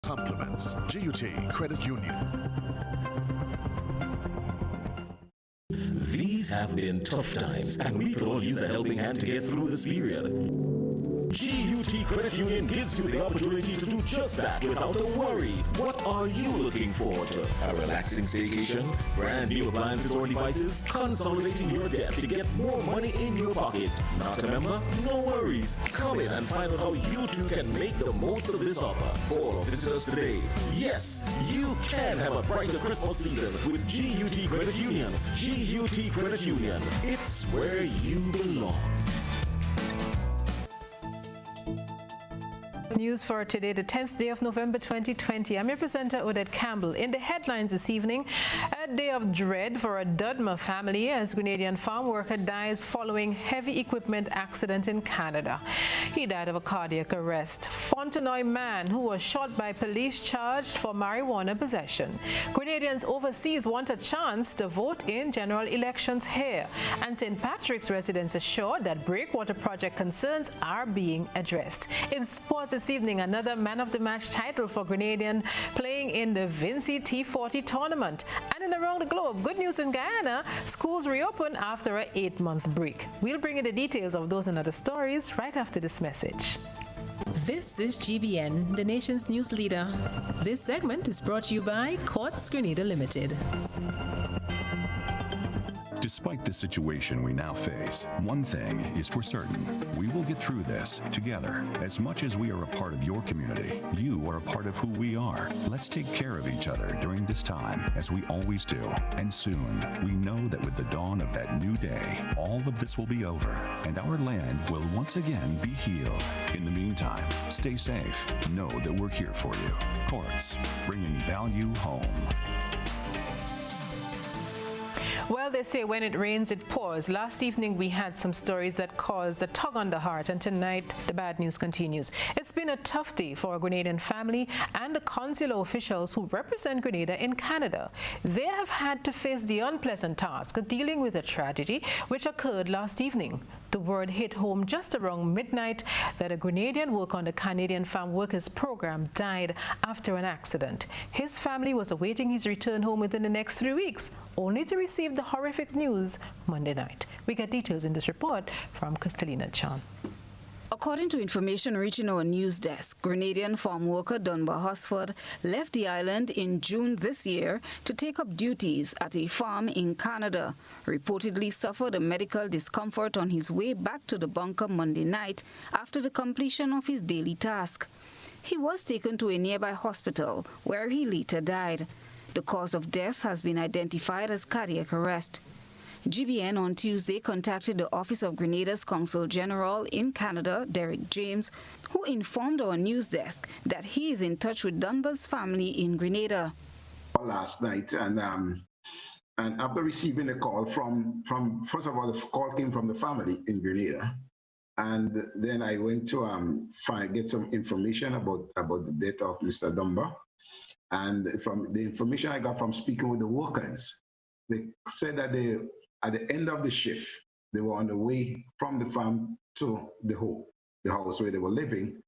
Compliments, GUT Credit Union. These have been tough times, and we could all use a helping hand to get through this period. GUT Credit Union gives you the opportunity to do just that without a worry. What are you looking forward to? A relaxing staycation? Brand new appliances or devices? Consolidating your debt to get more money in your pocket? Not a member? No worries. Come in and find out how you too can make the most of this offer. Or visit us today. Yes, you can have a brighter Christmas season with GUT Credit Union. GUT Credit Union. It's where you belong. News for today, the 10th day of November 2020. I'm your presenter, Odette Campbell. In the headlines this evening, a day of dread for a Dudma family as Grenadian farm worker dies following heavy equipment accident in Canada. He died of a cardiac arrest. Fontenoy man who was shot by police charged for marijuana possession. Grenadians overseas want a chance to vote in general elections here. And St. Patrick's residents assured that breakwater project concerns are being addressed. In sports this evening, another man of the match title for Grenadian playing in the Vinci T40 tournament. And in around the globe, good news in Guyana, schools reopen after an 8-month break. We'll bring you the details of those and other stories right after this message. This is GBN, the nation's news leader. This segment is brought to you by Quartz Grenada Limited. Despite the situation we now face, one thing is for certain. We will get through this together. As much as we are a part of your community, you are a part of who we are. Let's take care of each other during this time, as we always do. And soon, we know that with the dawn of that new day, all of this will be over, and our land will once again be healed. In the meantime, stay safe. Know that we're here for you. Quartz, bringing value home. Well, they say when it rains, it pours. Last evening, we had some stories that caused a tug on the heart, and tonight, the bad news continues. It's been a tough day for a Grenadian family and the consular officials who represent Grenada in Canada. They have had to face the unpleasant task of dealing with a tragedy which occurred last evening. The word hit home just around midnight that a Grenadian worker on the Canadian Farm Workers Program died after an accident. His family was awaiting his return home within the next 3 weeks, only to receive the horrific news Monday night. We get details in this report from Kristalina Chan. According to information reaching our news desk, Grenadian farm worker Dunbar Hosford left the island in June this year to take up duties at a farm in Canada. Reportedly suffered a medical discomfort on his way back to the bunker Monday night after the completion of his daily task. He was taken to a nearby hospital where he later died. The cause of death has been identified as cardiac arrest. GBN on Tuesday contacted the Office of Grenada's Consul General in Canada, Derek James, who informed our news desk that he is in touch with Dunbar's family in Grenada. Last night, and after receiving a call from first of all, the call came from the family in Grenada, and then I went to get some information about the death of Mr. Dunbar, and from the information I got from speaking with the workers, they said that at the end of the shift, they were on the way from the farm to the house where they were living,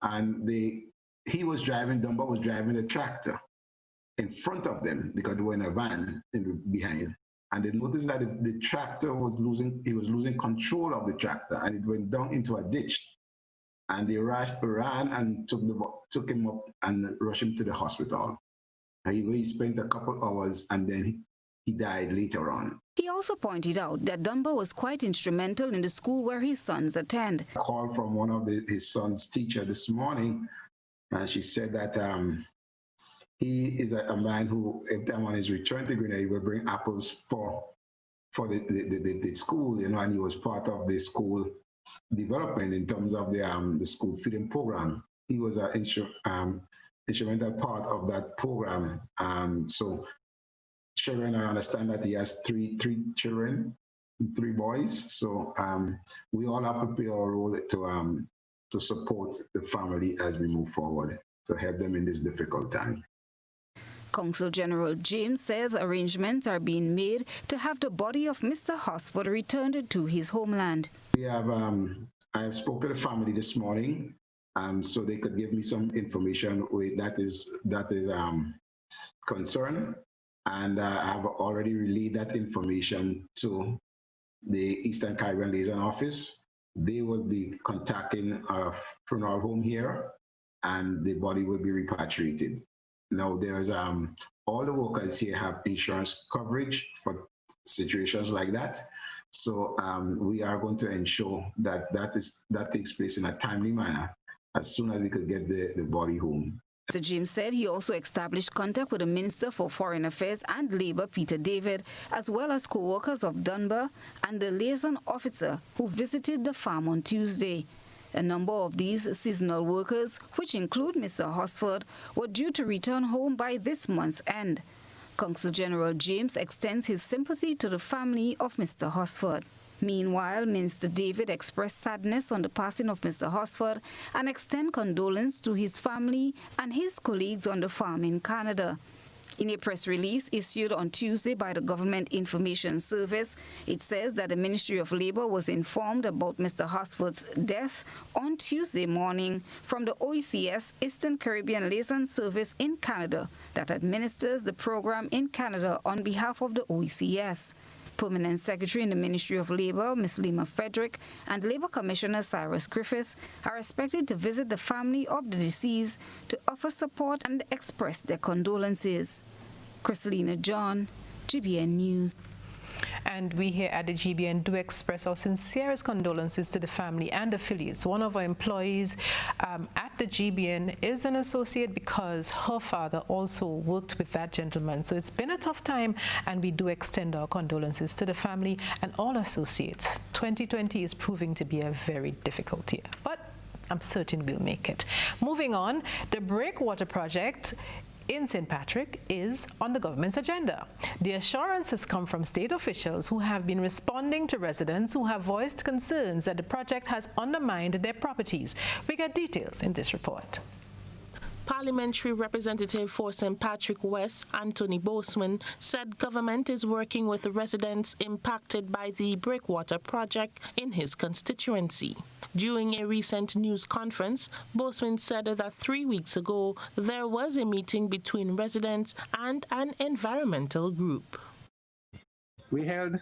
and Dunbar was driving a tractor in front of them because they were in a van behind, and they noticed that the tractor was losing control of the tractor, and it went down into a ditch, and they ran and took him up and rushed him to the hospital. He spent a couple hours, and then he died later on. He also pointed out that Dunbar was quite instrumental in the school where his sons attend. A call from one of his son's teacher this morning, and she said that he is a man who, every time on his return to Grenada, he will bring apples for the school, and he was part of the school development in terms of the school feeding program. He was an instrumental part of that program. So children, I understand that he has three children, 3 boys. So we all have to play our role to support the family as we move forward, to help them in this difficult time. Consul General James says arrangements are being made to have the body of Mr. Hosford returned to his homeland. We have, I have spoke to the family this morning, so they could give me some information that is concern, and I have already relayed that information to the Eastern Caribbean Liaison Office. They will be contacting a funeral home here, and the body will be repatriated. Now, there's all the workers here have insurance coverage for situations like that. So we are going to ensure that that takes place in a timely manner as soon as we could get the body home. Mr. James said he also established contact with the Minister for Foreign Affairs and Labour, Peter David, as well as co-workers of Dunbar and the liaison officer who visited the farm on Tuesday. A number of these seasonal workers, which include Mr. Hosford, were due to return home by this month's end. Consul General James extends his sympathy to the family of Mr. Hosford. Meanwhile, Minister David expressed sadness on the passing of Mr. Hosford and extend condolence to his family and his colleagues on the farm in Canada. In a press release issued on Tuesday by the Government Information Service, it says that the Ministry of Labour was informed about Mr. Hosford's death on Tuesday morning from the OECS Eastern Caribbean Liaison Service in Canada that administers the program in Canada on behalf of the OECS. Permanent Secretary in the Ministry of Labour, Ms. Lima Frederick, and Labour Commissioner Cyrus Griffith are expected to visit the family of the deceased to offer support and express their condolences. Christelina John, GBN News. And we here at the GBN do express our sincerest condolences to the family and affiliates. One of our employees at the GBN is an associate because her father also worked with that gentleman. So it's been a tough time, and we do extend our condolences to the family and all associates. 2020 is proving to be a very difficult year, but I'm certain we'll make it. Moving on, the Breakwater project in St. Patrick is on the government's agenda. The assurance has come from state officials who have been responding to residents who have voiced concerns that the project has undermined their properties. We get details in this report. Parliamentary Representative for St. Patrick West, Anthony Boseman, said government is working with residents impacted by the Breakwater project in his constituency. During a recent news conference, Boseman said that 3 weeks ago there was a meeting between residents and an environmental group. We held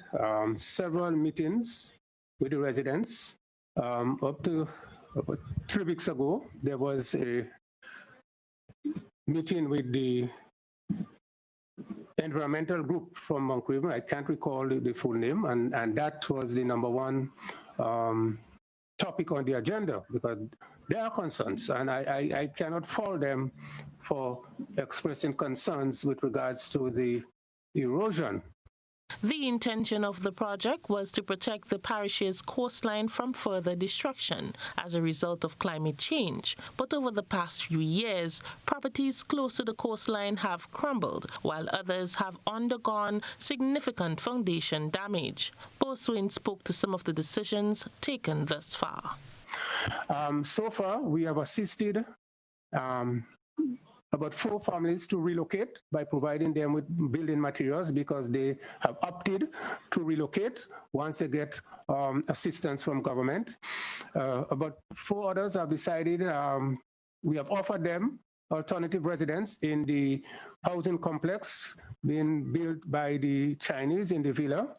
several meetings with the residents. Up to about 3 weeks ago, there was a meeting with the environmental group from Mount Craven. I can't recall the full name, and that was the number one topic on the agenda, because there are concerns, and I cannot fault them for expressing concerns with regards to the erosion. The intention of the project was to protect the parish's coastline from further destruction as a result of climate change. But over the past few years, properties close to the coastline have crumbled, while others have undergone significant foundation damage. Boseman spoke to some of the decisions taken thus far. So far, we have assisted about 4 families to relocate by providing them with building materials, because they have opted to relocate once they get assistance from government. About 4 others have decided, we have offered them alternative residence in the housing complex being built by the Chinese in the villa,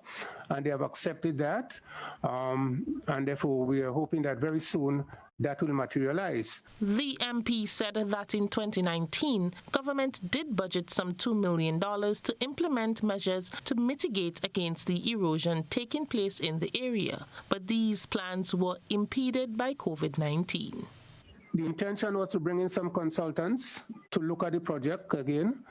and they have accepted that. And therefore, we are hoping that very soon that will materialize. The MP said that in 2019, government did budget some $2 million to implement measures to mitigate against the erosion taking place in the area, but these plans were impeded by COVID-19. The intention was to bring in some consultants to look at the project again.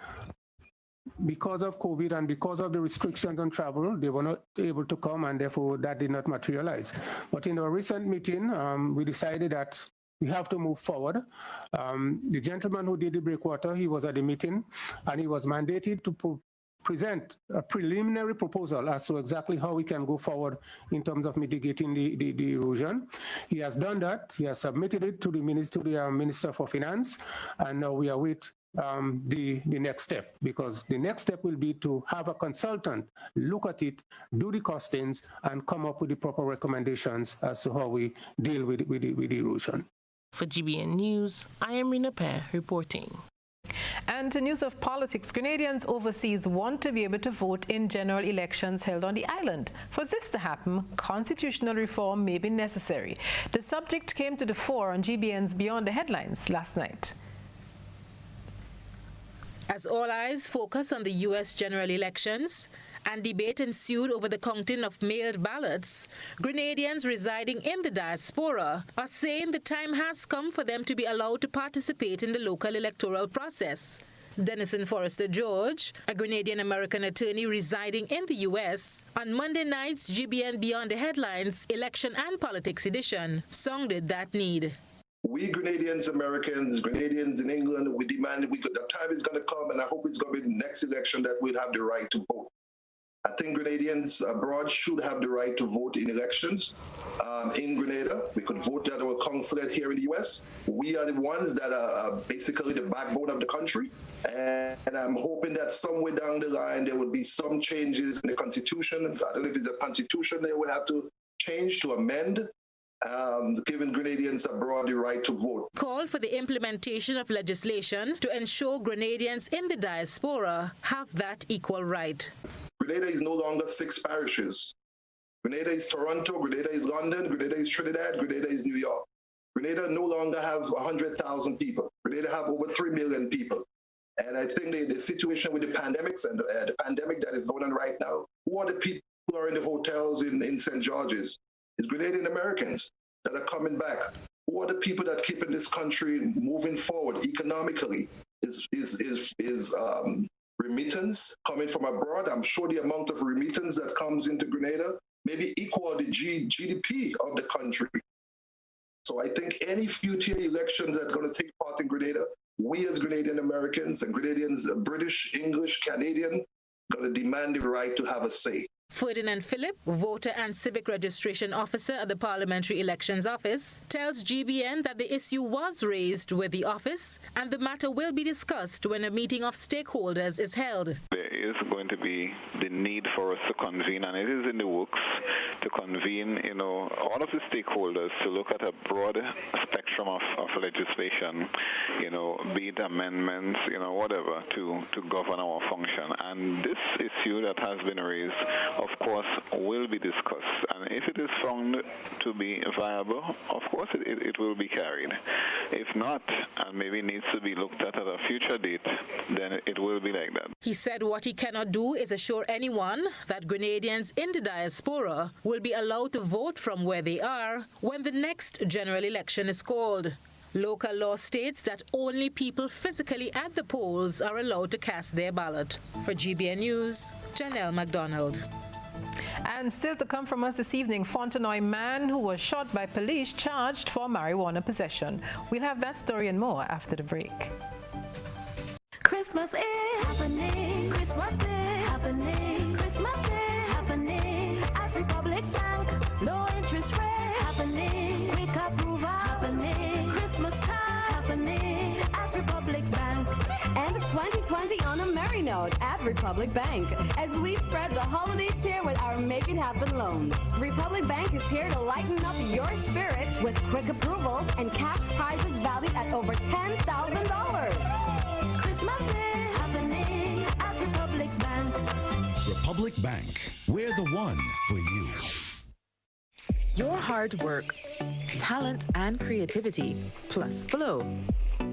Because of COVID and because of the restrictions on travel, they were not able to come, and therefore that did not materialize. But in our recent meeting, we decided that we have to move forward. The gentleman who did the Breakwater, he was at the meeting, and he was mandated to present a preliminary proposal as to exactly how we can go forward in terms of mitigating the erosion. He has done that. He has submitted it to the Minister for Finance, and now we await the next step, because the next step will be to have a consultant look at it, do the costings, and come up with the proper recommendations as to how we deal with the erosion. For GBN News, I am Rina Pear reporting. And to news of politics, Grenadians overseas want to be able to vote in general elections held on the island. For this to happen, constitutional reform may be necessary. The subject came to the fore on GBN's Beyond the Headlines last night. As all eyes focus on the U.S. general elections and debate ensued over the counting of mailed ballots, Grenadians residing in the diaspora are saying the time has come for them to be allowed to participate in the local electoral process. Denison Forrester George, a Grenadian-American attorney residing in the U.S., on Monday night's GBN Beyond the Headlines Election and Politics edition, sounded that need. We Grenadians, Americans, Grenadians in England, we demand the time is going to come, and I hope it's going to be the next election that we'll have the right to vote. I think Grenadians abroad should have the right to vote in elections. In Grenada, we could vote at our consulate here in the U.S. We are the ones that are basically the backbone of the country. And I'm hoping that somewhere down the line, there would be some changes in the Constitution. I don't know if it's the Constitution they would have to change to amend, giving Grenadians abroad the right to vote. Call for the implementation of legislation to ensure Grenadians in the diaspora have that equal right. Grenada is no longer 6 parishes. Grenada is Toronto, Grenada is London, Grenada is Trinidad, Grenada is New York. Grenada no longer have 100,000 people. Grenada have over 3 million people. And I think the situation with the pandemics and the pandemic that is going on right now, who are the people who are in the hotels in St. George's? It's Grenadian Americans that are coming back. Who are the people that keeping this country moving forward economically? Is remittance coming from abroad? I'm sure the amount of remittance that comes into Grenada maybe equal the GDP of the country. So I think any future elections that are going to take part in Grenada, we as Grenadian Americans and Grenadians, British, English, Canadian, going to demand the right to have a say. Ferdinand Phillip, voter and civic registration officer at the Parliamentary Elections Office, tells GBN that the issue was raised with the office and the matter will be discussed when a meeting of stakeholders is held. There is going to be the need for us to convene, and it is in the works to convene, all of the stakeholders to look at a broad spectrum of legislation, be it amendments, whatever, to govern our function. And this issue that has been raised, of course, will be discussed. And if it is found to be viable, of course, it will be carried. If not, and maybe needs to be looked at a future date, then it will be like that. He said what he cannot do is assure anyone that Grenadians in the diaspora will be allowed to vote from where they are when the next general election is called. Local law states that only people physically at the polls are allowed to cast their ballot. For GBN News, Janelle MacDonald. And still to come from us this evening, Fontenoy man who was shot by police charged for marijuana possession. We'll have that story and more after the break. Christmas is happening. Christmas is happening. Christmas is happening at Republic Bank. No interest rate happening. Quick approval happening. Christmas time happening at Republic Bank. And 2020 on a merry note at Republic Bank as we spread the holiday cheer with our Make It Happen loans. Republic Bank is here to lighten up your spirit with quick approvals and cash prizes valued at over $10,000. Christmas is happening at Republic Bank. Republic Bank, we're the one for you. Your hard work, talent, and creativity, plus Flow,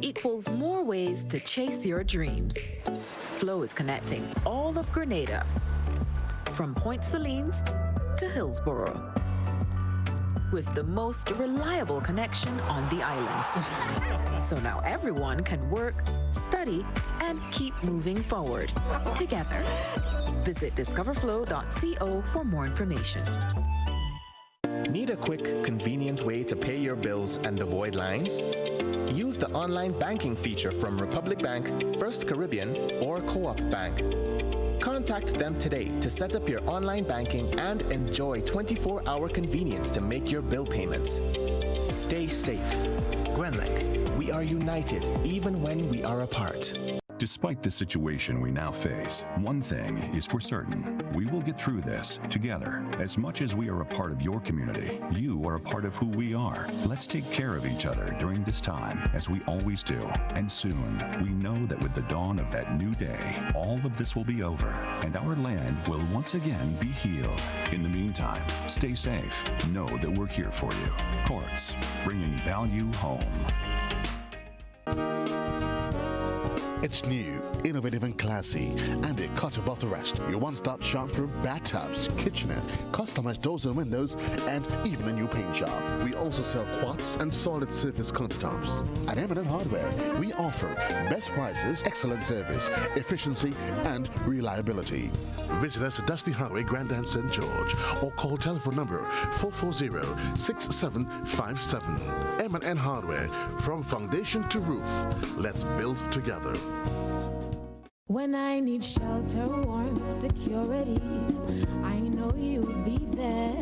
equals more ways to chase your dreams. Flow is connecting all of Grenada, from Point Salines to Hillsborough, with the most reliable connection on the island. So now everyone can work, study, and keep moving forward together. Visit discoverflow.co for more information. Need a quick, convenient way to pay your bills and avoid lines? Use the online banking feature from Republic Bank, First Caribbean, or Co-op Bank. Contact them today to set up your online banking and enjoy 24-hour convenience to make your bill payments. Stay safe. Grenlec, we are united even when we are apart. Despite the situation we now face, one thing is for certain. We will get through this together. As much as we are a part of your community, you are a part of who we are. Let's take care of each other during this time, as we always do. And soon, we know that with the dawn of that new day, all of this will be over, and our land will once again be healed. In the meantime, stay safe. Know that we're here for you. Courts, bringing value home. It's new, innovative and classy, and it cut above the rest. Your one-stop shop for bathtubs, kitchenette, customized doors and windows, and even a new paint job. We also sell quartz and solid surface countertops. At M&N Hardware, we offer best prices, excellent service, efficiency, and reliability. Visit us at Dusty Highway, Grandin, St. George, or call telephone number 440-6757. M&N Hardware, from foundation to roof. Let's build together. When I need shelter, warmth, security, I know you'll be there.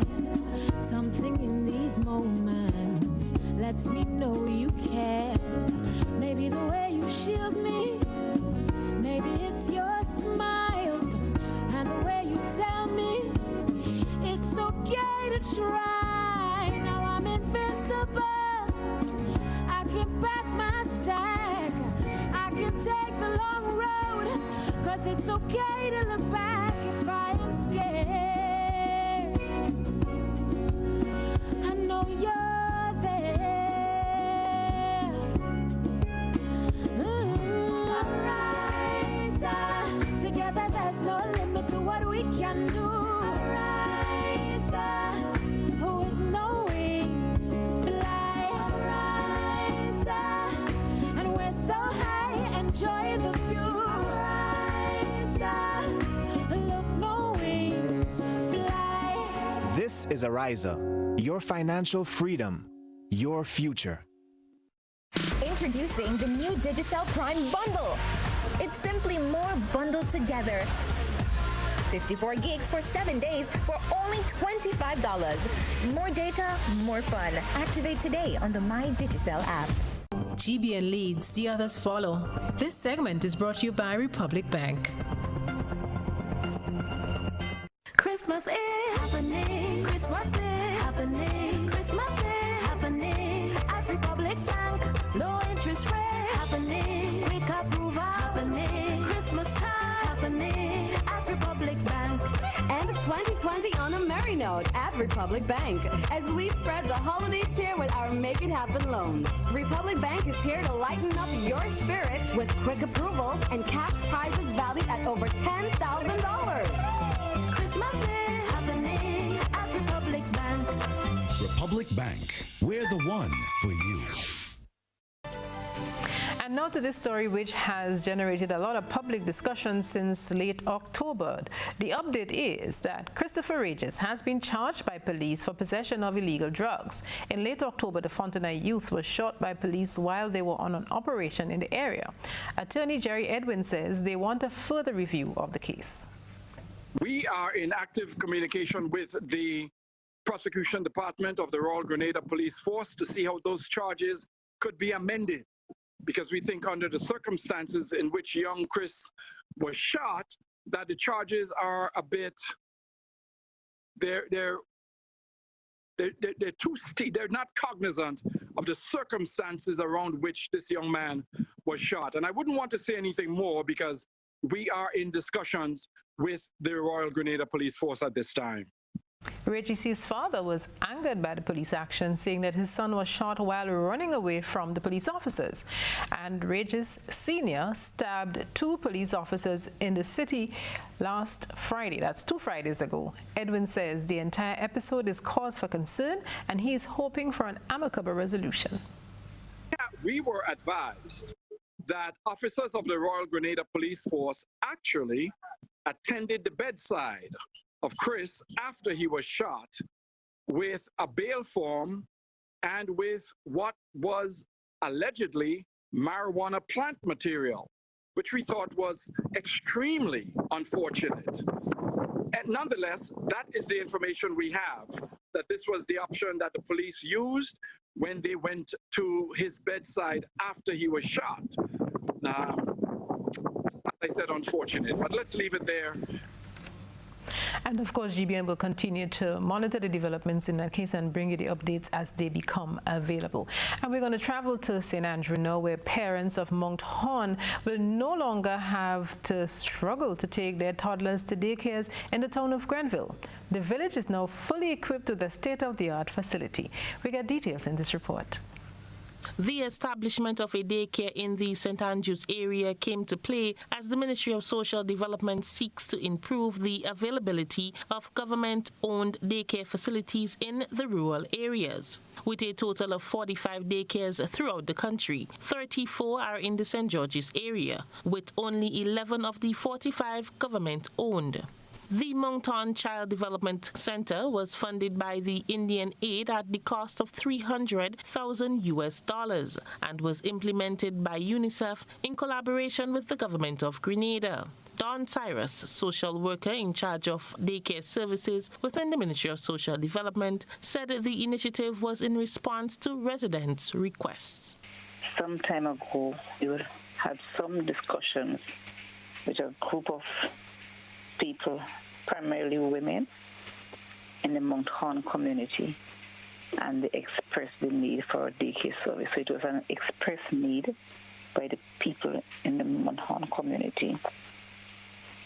Something in these moments lets me know you care. Maybe the way you shield me, maybe it's your smiles and the way you tell me it's okay to try. Now I'm invincible. I can pack my sack. I can take the long road, 'cause it's okay to look back if I am scared. I know you're there. Arise, together there's no limit to what we can do. Arise, with no wings, fly. Arise, and we're so high, enjoy the view. Arise, look, no wings, fly. This is Ariza, your financial freedom, your future. Introducing the new Digicel Prime Bundle. It's simply more bundled together. 54 gigs for 7 days for only $25. More data, more fun. Activate today on the My Digicel app. GBN leads, the others follow. This segment is brought to you by Republic Bank. Christmas is happening. Christmas is happening. Christmas is happening at Republic Bank. Low interest rate happening. Quick approval happening. Christmas time happening at Republic Bank. And 2020 on a merry note at Republic Bank as we spread the holiday cheer with our Make It Happen loans. Republic Bank is here to lighten up your spirit with quick approvals and cash prizes valued at over $10,000. Christmas is happening at Republic Bank. Republic Bank, we're the one for you. And now to this story, which has generated a lot of public discussion since late October. The update is that Christopher Regis has been charged by police for possession of illegal drugs. In late October, the Fontenay youth was shot by police while they were on an operation in the area. Attorney Jerry Edwin says they want a further review of the case. We are in active communication with the prosecution department of the Royal Grenada Police Force to see how those charges could be amended, because we think under the circumstances in which young Chris was shot, that the charges are a bit, they're too steep. They're not cognizant of the circumstances around which this young man was shot. And I wouldn't want to say anything more because we are in discussions with the Royal Grenada Police Force at this time. Regis's father was angered by the police action, saying that his son was shot while running away from the police officers. And Regis Sr. stabbed 2 police officers in the city last Friday. That's 2 Fridays ago. Edwin says the entire episode is cause for concern, and he is hoping for an amicable resolution. Yeah, we were advised that officers of the Royal Grenada Police Force actually attended the bedside of Chris after he was shot with a bail form and with what was allegedly marijuana plant material, which we thought was extremely unfortunate. And nonetheless, that is the information we have, that this was the option that the police used when they went to his bedside after he was shot. I said unfortunate, but let's leave it there. And of course, GBN will continue to monitor the developments in that case and bring you the updates as they become available. And we're going to travel to St. Andrew now, where parents of Mount Horn will no longer have to struggle to take their toddlers to daycares in the town of Grenville. The village is now fully equipped with a state-of-the-art facility. We get details in this report. The establishment of a daycare in the St. Andrews area came to play as the Ministry of Social Development seeks to improve the availability of government-owned daycare facilities in the rural areas. With a total of 45 daycares throughout the country, 34 are in the St. George's area, with only 11 of the 45 government-owned. The Mount Horn Child Development Center was funded by the Indian Aid at the cost of $300,000 and was implemented by UNICEF in collaboration with the government of Grenada. Dawn Cyrus, social worker in charge of daycare services within the Ministry of Social Development, said the initiative was in response to residents' requests. Some time ago, we had some discussions with a group of people, primarily women, in the Mount Horn community, and they expressed the need for a daycare service. So it was an expressed need by the people in the Mount Horn community.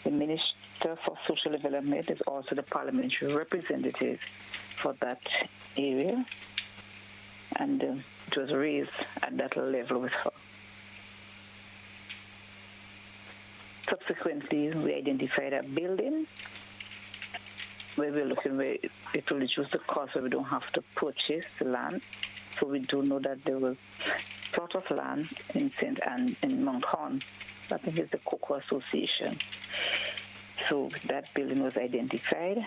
The Minister for Social Development is also the parliamentary representative for that area, and it was raised at that level with her. Subsequently, we identified a building where we're looking where it will reduce the cost, where we don't have to purchase the land. So we do know that there was a plot of land in Mount Horn. I think it's the Cocoa Association. So that building was identified.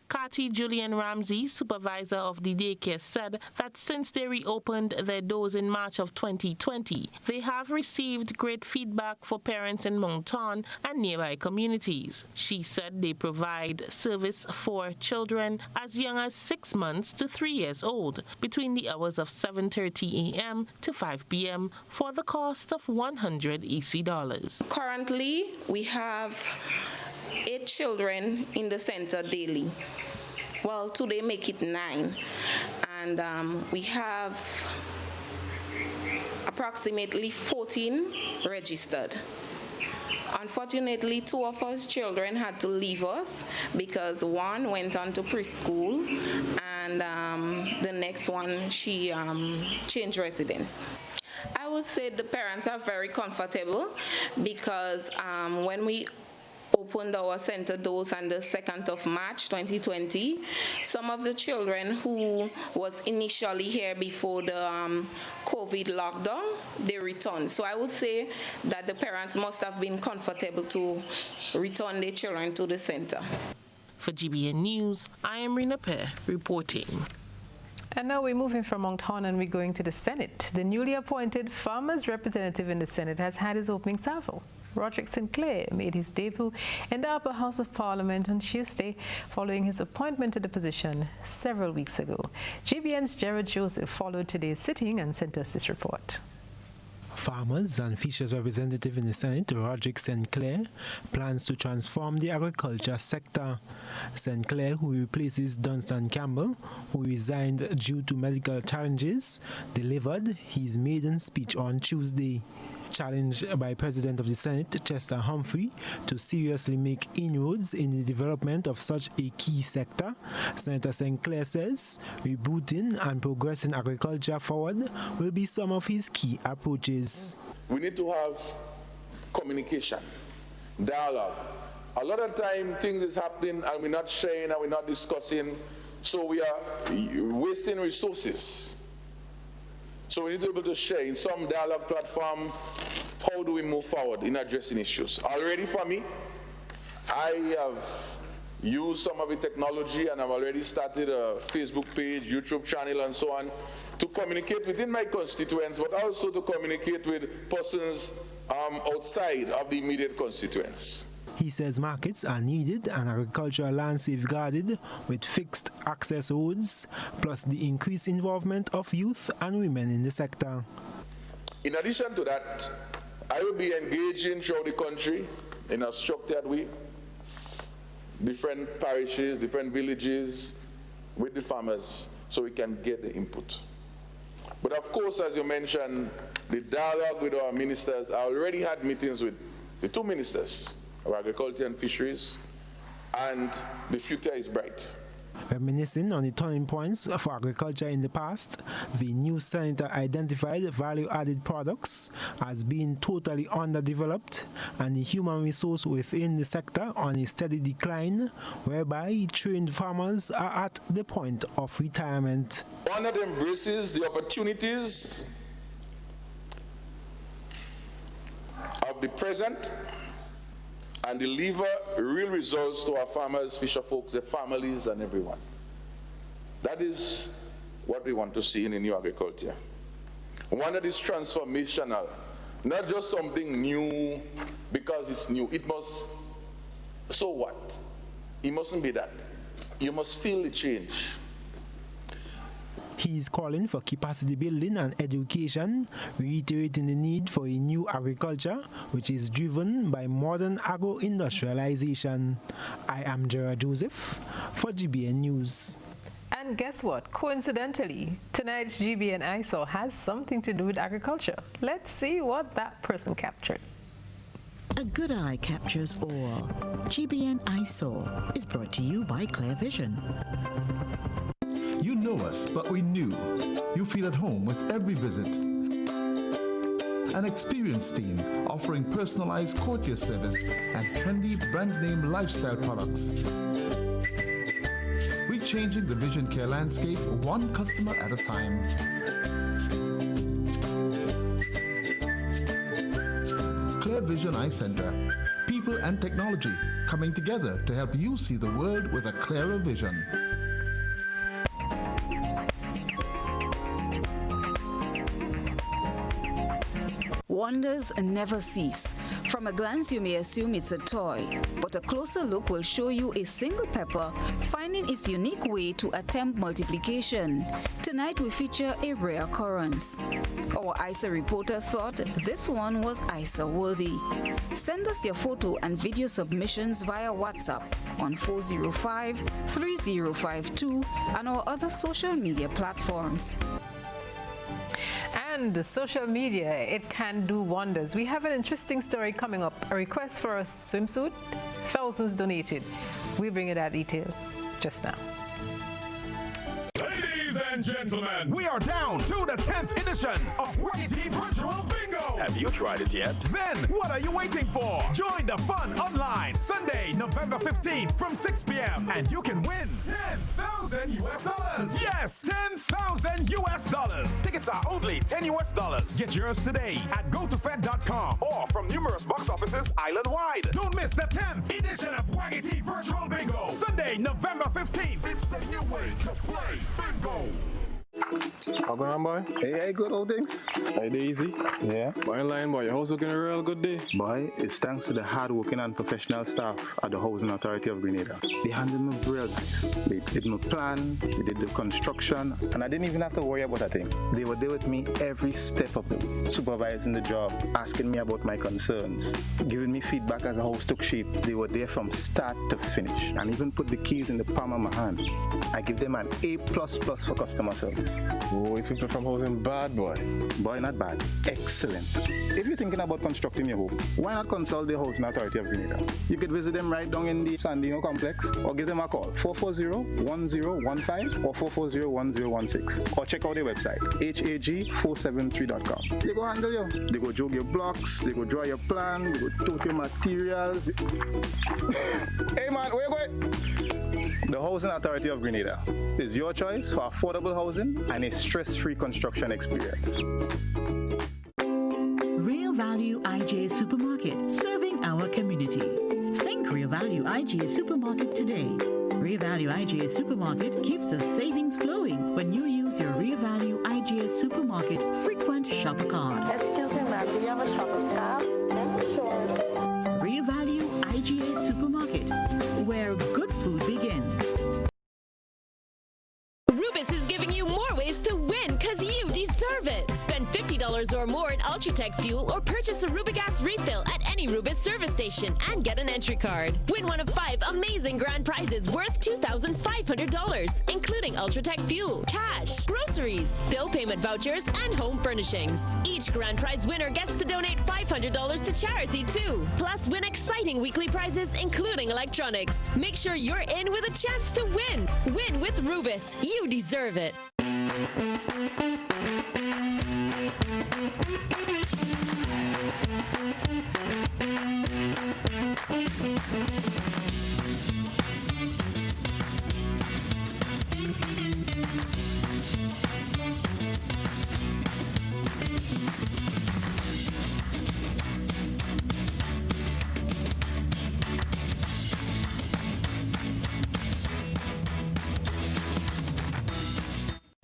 Kati Julian Ramsey, supervisor of the daycare, said that since they reopened their doors in March of 2020, they have received great feedback for parents in Mount Horn and nearby communities. She said they provide service for children as young as 6 months to 3 years old between the hours of 7:30 a.m. to 5 p.m. for the cost of $100 EC. Currently, we have 8 children in the center daily. Well, today make it 9. And we have approximately 14 registered. Unfortunately, 2 of our children had to leave us because one went on to preschool and the next one, she changed residence. I would say the parents are very comfortable because when we opened our center doors on the 2nd of March 2020. Some of the children who was initially here before the COVID lockdown, they returned. So I would say that the parents must have been comfortable to return their children to the center. For GBN News, I am Rina Pear reporting. And now we're moving from Mount Horn and we're going to the Senate. The newly appointed farmers representative in the Senate has had his opening salvo. Roderick Sinclair made his debut in the Upper House of Parliament on Tuesday following his appointment to the position several weeks ago. GBN's Jared Joseph followed today's sitting and sent us this report. Farmers and Fisheries representative in the Senate, Roderick Sinclair, plans to transform the agriculture sector. Sinclair, who replaces Dunstan Campbell, who resigned due to medical challenges, delivered his maiden speech on Tuesday. Challenged by President of the Senate, Chester Humphrey, to seriously make inroads in the development of such a key sector, Senator Sinclair says rebooting and progressing agriculture forward will be some of his key approaches. We need to have communication, dialogue. A lot of time things is happening and we're not sharing and we're not discussing, so we are wasting resources. So we need to be able to share in some dialogue platform, how do we move forward in addressing issues. Already for me, I have used some of the technology and I've already started a Facebook page, YouTube channel and so on to communicate within my constituents, but also to communicate with persons outside of the immediate constituents. He says markets are needed and agricultural land safeguarded with fixed access roads, plus the increased involvement of youth and women in the sector. In addition to that, I will be engaging throughout the country in a structured way, different parishes, different villages, with the farmers, so we can get the input. But of course, as you mentioned, the dialogue with our ministers, I already had meetings with the two ministers of Agriculture and Fisheries, and the future is bright. Reminiscing on the turning points for agriculture in the past, the new senator identified value-added products as being totally underdeveloped and the human resource within the sector on a steady decline, whereby trained farmers are at the point of retirement. One that embraces the opportunities of the present and deliver real results to our farmers, fisher folks, their families, and everyone. That is what we want to see in the new agriculture. One that is transformational, not just something new because it's new. It must, so what? It mustn't be that. You must feel the change. He is calling for capacity building and education, reiterating the need for a new agriculture which is driven by modern agro-industrialization. I am Gerard Joseph for GBN News. And guess what? Coincidentally, tonight's GBN I Saw has something to do with agriculture. Let's see what that person captured. A good eye captures all. GBN I Saw is brought to you by Clear Vision. You know us, but we knew. You feel at home with every visit. An experienced team offering personalized courtier service and trendy brand name lifestyle products. We're changing the vision care landscape one customer at a time. Clear Vision Eye Center. People and technology coming together to help you see the world with a clearer vision. Wonders never cease. From a glance, you may assume it's a toy, but a closer look will show you a single pepper finding its unique way to attempt multiplication. Tonight, we feature a rare occurrence. Our ISA reporter thought this one was ISA worthy. Send us your photo and video submissions via WhatsApp on 405-3052 and our other social media platforms. And the social media, it can do wonders. We have an interesting story coming up. A request for a swimsuit, thousands donated. We bring you that detail just now. Ladies and gentlemen, we are down to the 10th edition of YT Virtual Bingo. Have you tried it yet? Then what are you waiting for? Join the fun online Sunday, November 15th from 6 p.m. and you can win $10,000 US. Yes, $10,000 US. Tickets are only $10 US. Get yours today at gotofed.com or from numerous box offices island-wide. Don't miss the 10th edition of YT Virtual Bingo. Sunday, November 15th. It's the new way to play bingo. How going on, boy? Hey, good old things. Hey, Daisy. Yeah. Boy, in line, boy. Your house looking a real good day. Boy, it's thanks to the hard-working and professional staff at the Housing Authority of Grenada. They handled me real nice. They did my plan, they did the construction, and I didn't even have to worry about a thing. They were there with me every step of the way, supervising the job, asking me about my concerns, giving me feedback as the house took shape. They were there from start to finish, and even put the keys in the palm of my hand. I give them an A++ for customer service. Oh, it's people from housing bad, boy. Boy, not bad. Excellent. If you're thinking about constructing your home, why not consult the Housing Authority of Grenada? You could visit them right down in the Sandino complex or give them a call, 440-1015 or 440-1016. Or check out their website, hag473.com. They go handle you. They go jog your blocks, they go draw your plan, they go tote your materials. Hey man, where you going? The Housing Authority of Grenada is your choice for affordable housing and a stress-free construction experience. Real Value IGA Supermarket, serving our community. Think Real Value IGA Supermarket today. Real Value IGA Supermarket keeps the savings flowing when you use your Real Value IGA Supermarket frequent shopper card. Excuse me, ma'am, do you have a shopping card? Yeah, sure. Real Value IGA Supermarket, where good food begins. Rubus is giving you more ways to win because you deserve it. Spend $50 or or more in Ultratech fuel or purchase a Rubigas refill at any Rubis service station and get an entry card. Win one of 5 amazing grand prizes worth $2,500, including Ultratech fuel, cash, groceries, bill payment vouchers, and home furnishings. Each grand prize winner gets to donate $500 to charity too. Plus, win exciting weekly prizes, including electronics. Make sure you're in with a chance to win. Win with Rubis. You deserve it.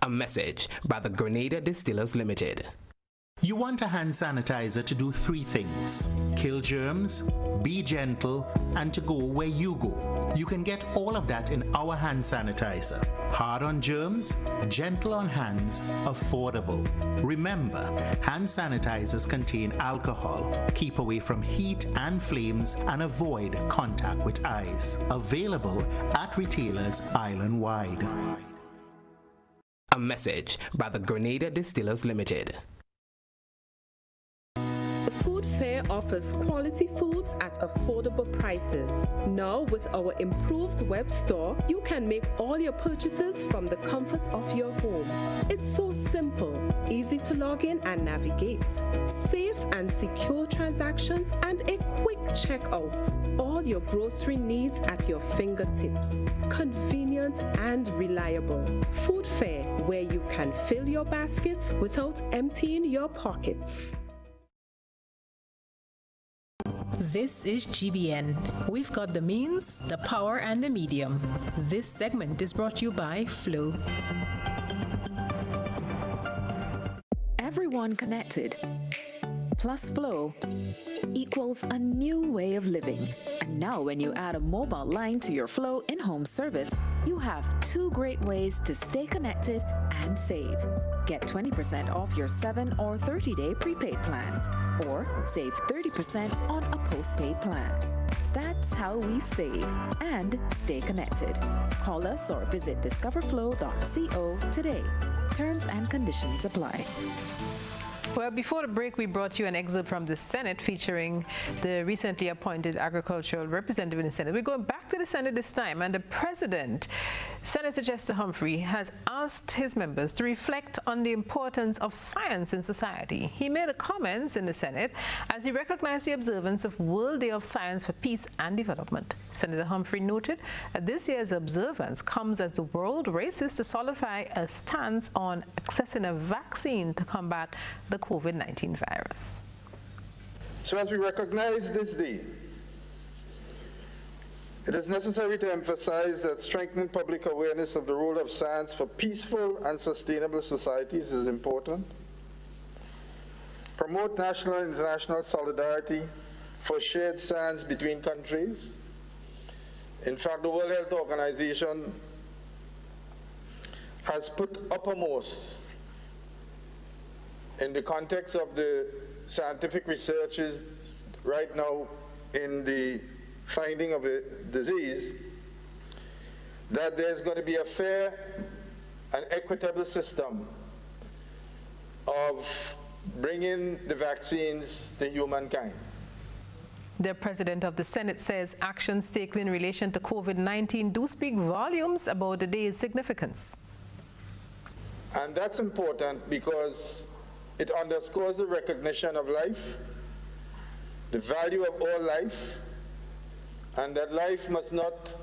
A message by the Grenada Distillers Limited. You want a hand sanitizer to do 3 things: kill germs, be gentle, and to go where you go. You can get all of that in our hand sanitizer. Hard on germs, gentle on hands, affordable. Remember, hand sanitizers contain alcohol. Keep away from heat and flames and avoid contact with eyes. Available at retailers island-wide. A message by the Grenada Distillers Limited. The Food Fair offers quality foods at affordable prices. Now, with our improved web store, you can make all your purchases from the comfort of your home. It's so simple, easy to log in and navigate, safe and secure transactions, and a quick checkout. All your grocery needs at your fingertips. Convenient and reliable. Food Fair, where you can fill your baskets without emptying your pockets. This is GBN. We've got the means, the power, and the medium. This segment is brought to you by Flow. Everyone connected plus Flow equals a new way of living. And now when you add a mobile line to your Flow in-home service, you have 2 great ways to stay connected and save. Get 20% off your 7 or 30-day prepaid plan, or save 30% on a postpaid plan. That's how we save and stay connected. Call us or visit discoverflow.co today. Terms and conditions apply. Well, before the break, we brought you an excerpt from the Senate featuring the recently appointed agricultural representative in the Senate. We're going back to the Senate this time, and the President, Senator Chester Humphrey, has asked his members to reflect on the importance of science in society. He made comments in the Senate as he recognized the observance of World Day of Science for Peace and Development. Senator Humphrey noted that this year's observance comes as the world races to solidify a stance on accessing a vaccine to combat the COVID-19 virus. So as we recognize this day, it is necessary to emphasize that strengthening public awareness of the role of science for peaceful and sustainable societies is important. Promote national and international solidarity for shared science between countries. In fact, the World Health Organization has put uppermost in the context of the scientific researches right now in the finding of a disease, that there's going to be a fair and equitable system of bringing the vaccines to humankind. The President of the Senate says actions taken in relation to COVID-19 do speak volumes about the day's significance. And that's important because it underscores the recognition of life, the value of all life, and that life must not,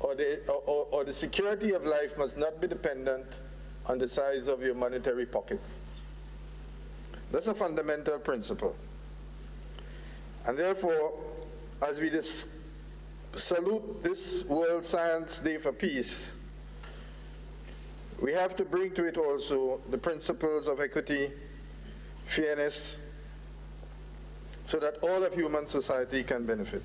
or the security of life must not be dependent on the size of your monetary pocket. That's a fundamental principle. And therefore, as we salute this World Science Day for Peace, we have to bring to it also the principles of equity, fairness, so that all of human society can benefit.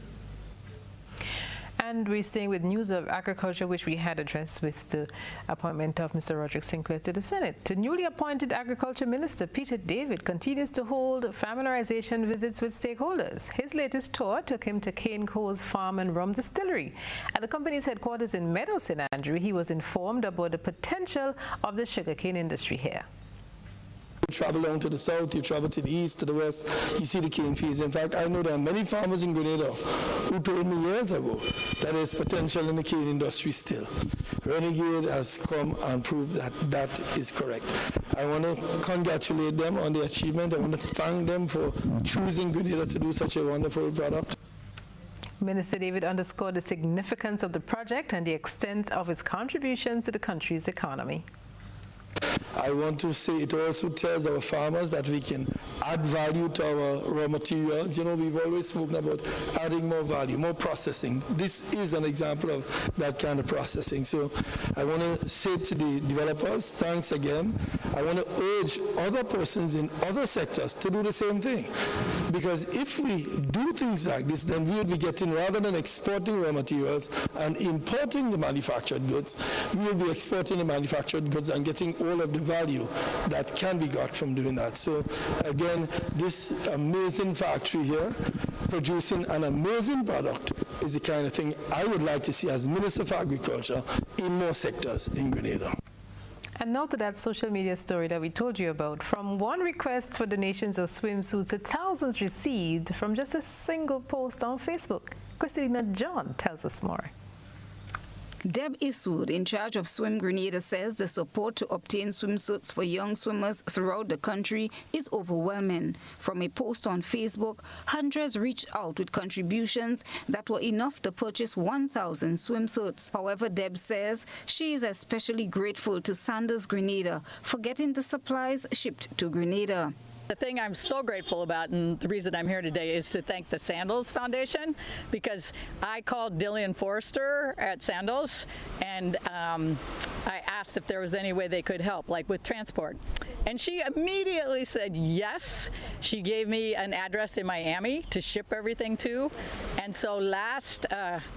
And we're staying with news of agriculture, which we had addressed with the appointment of Mr. Roderick Sinclair to the Senate. The newly appointed Agriculture Minister, Peter David, continues to hold familiarization visits with stakeholders. His latest tour took him to Cane Co's farm and rum distillery. At the company's headquarters in Meadows, St. Andrew, he was informed about the potential of the sugarcane industry here. You travel down to the south, you travel to the east, to the west, you see the cane fields. In fact, I know there are many farmers in Grenada who told me years ago that there's potential in the cane industry still. Renegade has come and proved that that is correct. I want to congratulate them on the achievement. I want to thank them for choosing Grenada to do such a wonderful product. Minister David underscored the significance of the project and the extent of its contributions to the country's economy. I want to say it also tells our farmers that we can add value to our raw materials. You know, we've always spoken about adding more value, more processing. This is an example of that kind of processing. So I want to say to the developers, thanks again. I want to urge other persons in other sectors to do the same thing. Because if we do things like this, then we will be getting, rather than exporting raw materials and importing the manufactured goods, we will be exporting the manufactured goods and getting all of the value that can be got from doing that. So again, this amazing factory here producing an amazing product is the kind of thing I would like to see as Minister for Agriculture in more sectors in Grenada. And now to that social media story that we told you about. From one request for donations of swimsuits to thousands received from just a single post on Facebook. Christina John tells us more. Deb Iswood, in charge of Swim Grenada, says the support to obtain swimsuits for young swimmers throughout the country is overwhelming. From a post on Facebook, hundreds reached out with contributions that were enough to purchase 1,000 swimsuits. However, Deb says she is especially grateful to Sanders Grenada for getting the supplies shipped to Grenada. The thing I'm so grateful about, and the reason I'm here today, is to thank the Sandals Foundation, because I called Dillian Forrester at Sandals and I asked if there was any way they could help, like with transport. And she immediately said yes. She gave me an address in Miami to ship everything to. And so last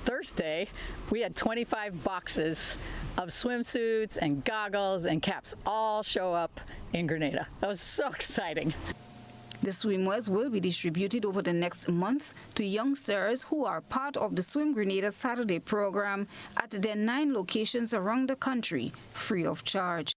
Thursday, we had 25 boxes of swimsuits and goggles and caps all show up in Grenada. That was so exciting. The swimmers will be distributed over the next month to youngsters who are part of the Swim Grenada Saturday program at their 9 locations around the country, free of charge.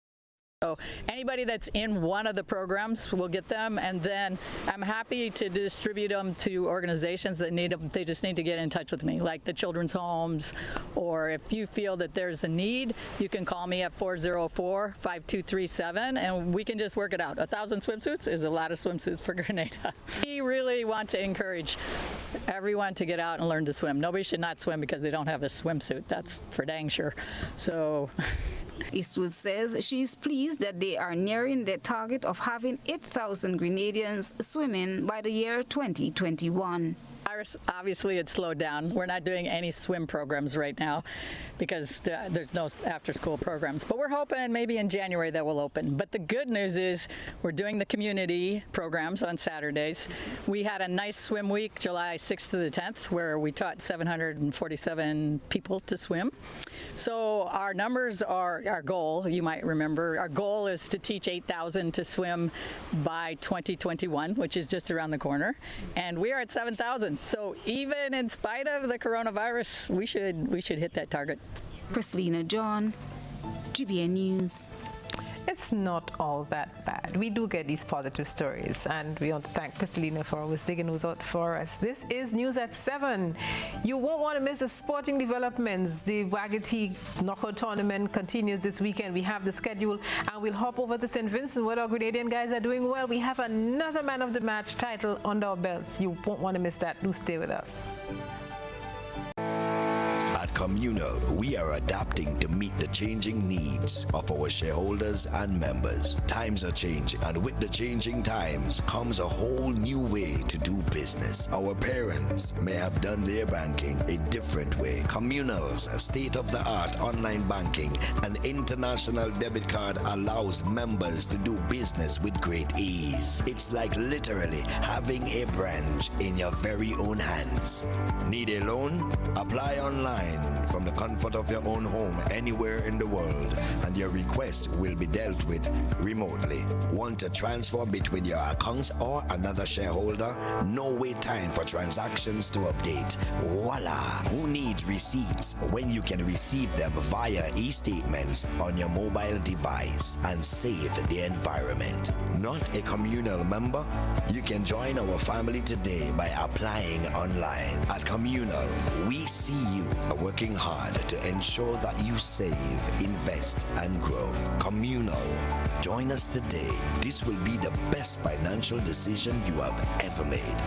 So anybody that's in one of the programs will get them, and then I'm happy to distribute them to organizations that need them. They just need to get in touch with me, like the children's homes, or if you feel that there's a need, you can call me at 404-5237 and we can just work it out. 1,000 swimsuits is a lot of swimsuits for Grenada. We really want to encourage everyone to get out and learn to swim. Nobody should not swim because they don't have a swimsuit. That's for dang sure. So Eastwood says she's pleased that they are nearing their target of having 8,000 Grenadians swimming by the year 2021. Obviously, it slowed down. We're not doing any swim programs right now because there's no after-school programs. But we're hoping maybe in January that will open. But the good news is we're doing the community programs on Saturdays. We had a nice swim week, July 6th to the 10th, where we taught 747 people to swim. So our numbers are our goal, you might remember. Our goal is to teach 8,000 to swim by 2021, which is just around the corner. And we are at 7,000. So even in spite of the coronavirus, we should hit that target. Christina John, GBN News. It's not all that bad. We do get these positive stories, and we want to thank Christina for always digging those out for us. This is News at 7. You won't want to miss the sporting developments. The Wagati Knockout Tournament continues this weekend. We have the schedule, and we'll hop over to St. Vincent where our Grenadian guys are doing well. We have another Man of the Match title under our belts. You won't want to miss that. Do stay with us. Communal, we are adapting to meet the changing needs of our shareholders and members. Times are changing, and with the changing times comes a whole new way to do business. Our parents may have done their banking a different way. Communal's state-of-the-art online banking and international debit card allows members to do business with great ease. It's like literally having a branch in your very own hands. Need a loan? Apply online from the comfort of your own home anywhere in the world, and your request will be dealt with remotely. Want to transfer between your accounts or another shareholder? No wait time for transactions to update. Voila! Who needs receipts when you can receive them via e-statements on your mobile device and save the environment? Not a communal member? You can join our family today by applying online. At Communal, we see you working hard to ensure that you save, invest, and grow. Communal, join us today. This will be the best financial decision you have ever made.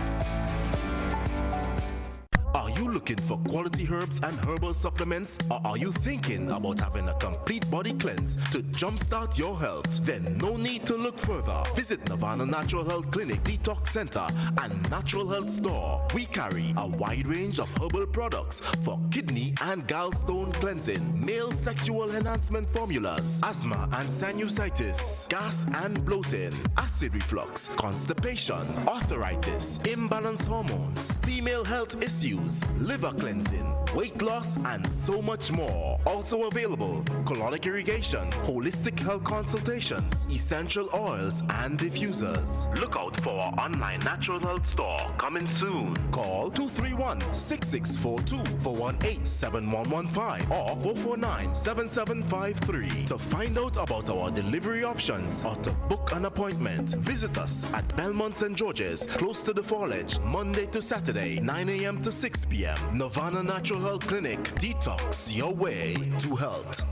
Are you looking for quality herbs and herbal supplements? Or are you thinking about having a complete body cleanse to jumpstart your health? Then no need to look further. Visit Nirvana Natural Health Clinic, Detox Center, and Natural Health Store. We carry a wide range of herbal products for kidney and gallstone cleansing, male sexual enhancement formulas, asthma and sinusitis, gas and bloating, acid reflux, constipation, arthritis, imbalanced hormones, female health issues, liver cleansing, weight loss, and so much more. Also available, colonic irrigation, holistic health consultations, essential oils, and diffusers. Look out for our online natural health store coming soon. Call 231-6642 for 18-7115 or 449-7753 to find out about our delivery options or to book an appointment. Visit us at Belmont St. George's, close to the Fallage, Monday to Saturday, 9 a.m. to 6 p.m. Nirvana Natural Health Clinic. Detox your way to health.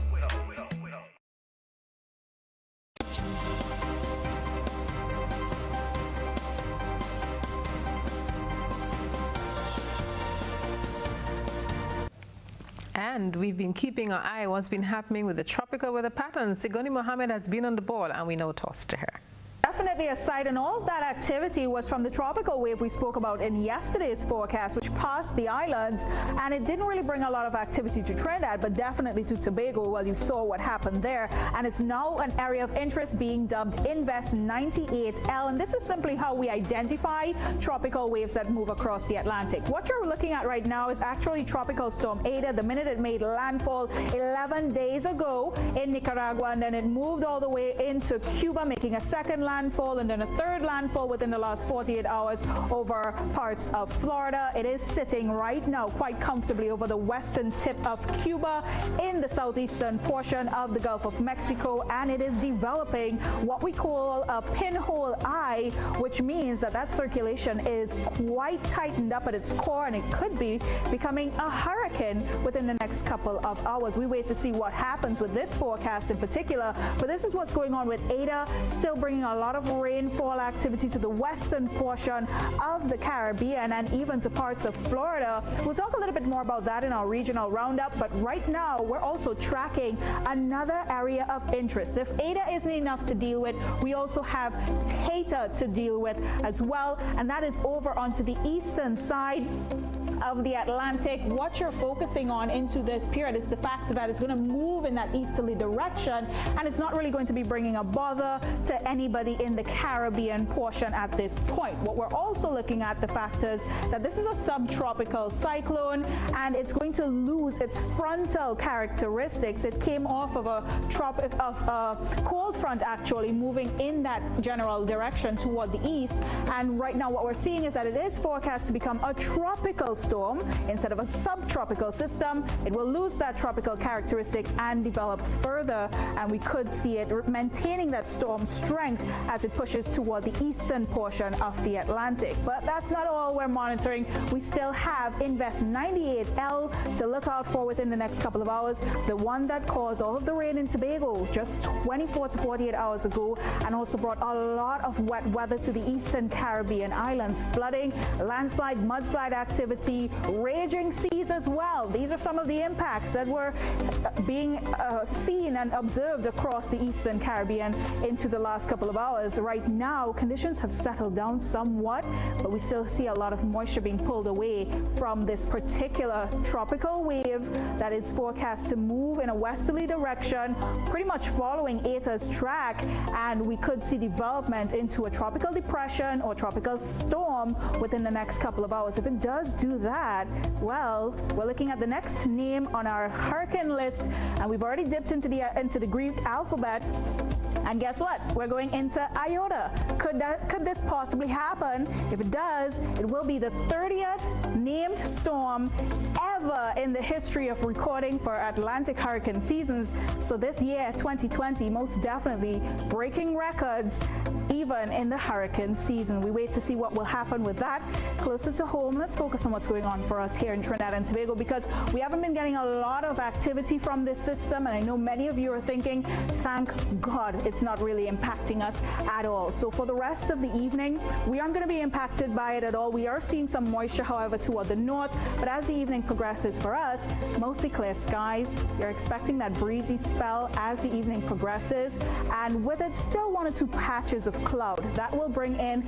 And we've been keeping our eye on what's been happening with the tropical weather patterns. Sigoni Mohammed has been on the ball, and we now toss to her. Definitely a sight, and all of that activity was from the tropical wave we spoke about in yesterday's forecast, which passed the islands, and it didn't really bring a lot of activity to Trinidad, but definitely to Tobago. Well, you saw what happened there, and it's now an area of interest being dubbed Invest 98L, and this is simply how we identify tropical waves that move across the Atlantic. What you're looking at right now is actually Tropical Storm Ada. The minute it made landfall 11 days ago in Nicaragua, and then it moved all the way into Cuba, making a second landfall and then a third landfall within the last 48 hours over parts of Florida. It is sitting right now quite comfortably over the western tip of Cuba in the southeastern portion of the Gulf of Mexico, and it is developing what we call a pinhole eye, which means that that circulation is quite tightened up at its core, and it could be becoming a hurricane within the next couple of hours. We wait to see what happens with this forecast in particular, but this is what's going on with Ada, still bringing a lot of rainfall activity to the western portion of the Caribbean and even to parts of Florida. We'll talk a little bit more about that in our regional roundup, but right now we're also tracking another area of interest. If Ada isn't enough to deal with, we also have Theta to deal with as well, and that is over onto the eastern side of the Atlantic. What you're focusing on into this period is the fact that it's going to move in that easterly direction, and it's not really going to be bringing a bother to anybody in the Caribbean portion at this point. What we're also looking at, the fact is that this is a subtropical cyclone, and it's going to lose its frontal characteristics. It came off of a cold front, actually moving in that general direction toward the east, and right now what we're seeing is that it is forecast to become a tropical storm instead of a subtropical system. It will lose that tropical characteristic and develop further, and we could see it maintaining that storm strength as it pushes toward the eastern portion of the Atlantic. But that's not all we're monitoring. We still have Invest 98L to look out for within the next couple of hours, the one that caused all of the rain in Tobago just 24 to 48 hours ago, and also brought a lot of wet weather to the eastern Caribbean islands. Flooding, landslide, mudslide activity, raging seas as well. These are some of the impacts that were being seen and observed across the eastern Caribbean into the last couple of hours. Right now, conditions have settled down somewhat, but we still see a lot of moisture being pulled away from this particular tropical wave that is forecast to move in a westerly direction, pretty much following Eta's track, and we could see development into a tropical depression or tropical storm storm within the next couple of hours. If it does do that, well, we're looking at the next name on our hurricane list, and we've already dipped into the Greek alphabet. And guess what? We're going into Iota. Could this possibly happen? If it does, it will be the 30th named storm ever in the history of recording for Atlantic hurricane seasons. So this year, 2020, most definitely breaking records even in the hurricane season. We wait to see what will happen with that. Closer to home, let's focus on what's going on for us here in Trinidad and Tobago, because we haven't been getting a lot of activity from this system, and I know many of you are thinking, thank God it's not really impacting us at all. So for the rest of the evening, we aren't going to be impacted by it at all. We are seeing some moisture, however, toward the north, but as the evening progresses for us, mostly clear skies. You're expecting that breezy spell as the evening progresses, and with it, still 1 or 2 patches of cloud. That will bring in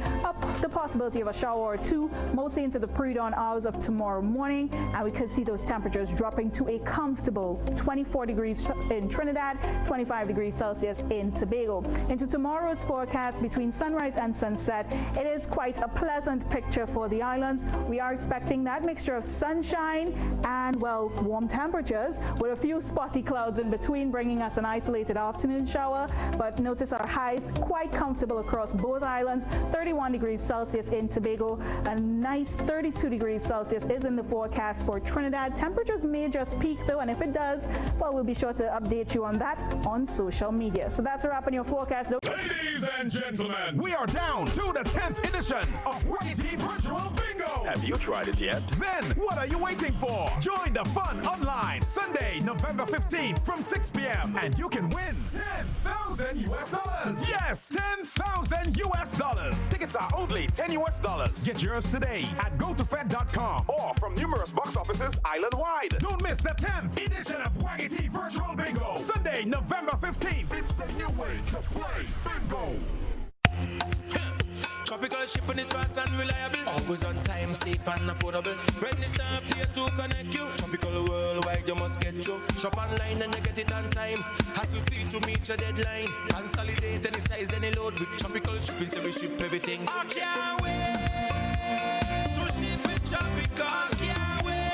the possibility of a shower or two, mostly into the pre-dawn hours of tomorrow morning, and we could see those temperatures dropping to a comfortable 24 degrees in Trinidad, 25 degrees Celsius in Tobago. Into tomorrow's forecast, between sunrise and sunset, it is quite a pleasant picture for the islands. We are expecting that mixture of sunshine and, well, warm temperatures with a few spotty clouds in between, bringing us an isolated afternoon shower. But notice our highs quite comfortable across both islands. 31 degrees Celsius in Tobago, a nice 32 degrees Celsius is in the forecast for Trinidad. Temperatures may just peak though, and if it does, well, we'll be sure to update you on that on social media. So that's a wrap on your forecast. Ladies and gentlemen, we are down to the 10th edition of YT Virtual Bingo. Have you tried it yet? Then what are you waiting for? Join the fun online Sunday, November 15th from 6 p.m. and you can win $10,000 US. Yes, $10,000 US. Tickets are only $10 US. Get yours today at gotofed.com or from numerous box offices island-wide. Don't miss the 10th edition of YT Virtual Bingo. Sunday, November 15th. It's the new way to play bingo. Tropical shipping is fast and reliable. Always on time, safe and affordable. Friendly staff here to connect you. Tropical worldwide, you must get you. Shop online and you get it on time. Hassle free to meet your deadline. Consolidate any size, any load with Tropical shipping, so we ship everything. I can't wait to ship with Tropical. Can't wait.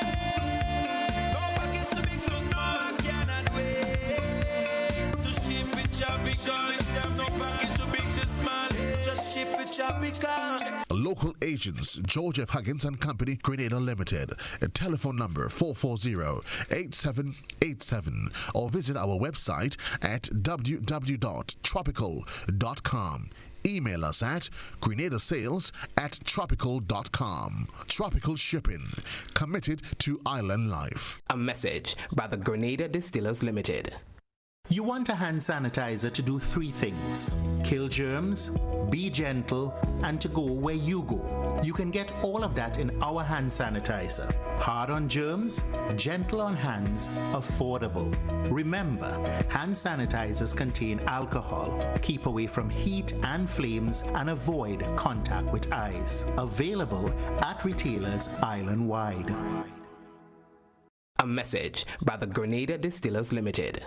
No package too big, too small. I cannot wait to ship with Tropical. You have no package too big, too small. Just ship with Tropical. Local agents, George F. Huggins and Company, Grenada Limited. Telephone number 440-8787 or visit our website at www.tropical.com. Email us at grenadasales@tropical.com. Tropical Shipping, committed to island life. A message by the Grenada Distillers Limited. You want a hand sanitizer to do 3 things: kill germs, be gentle, and to go where you go. You can get all of that in our hand sanitizer. Hard on germs, gentle on hands, affordable. Remember, hand sanitizers contain alcohol. Keep away from heat and flames and avoid contact with eyes. Available at retailers island-wide. A message by the Grenada Distillers Limited.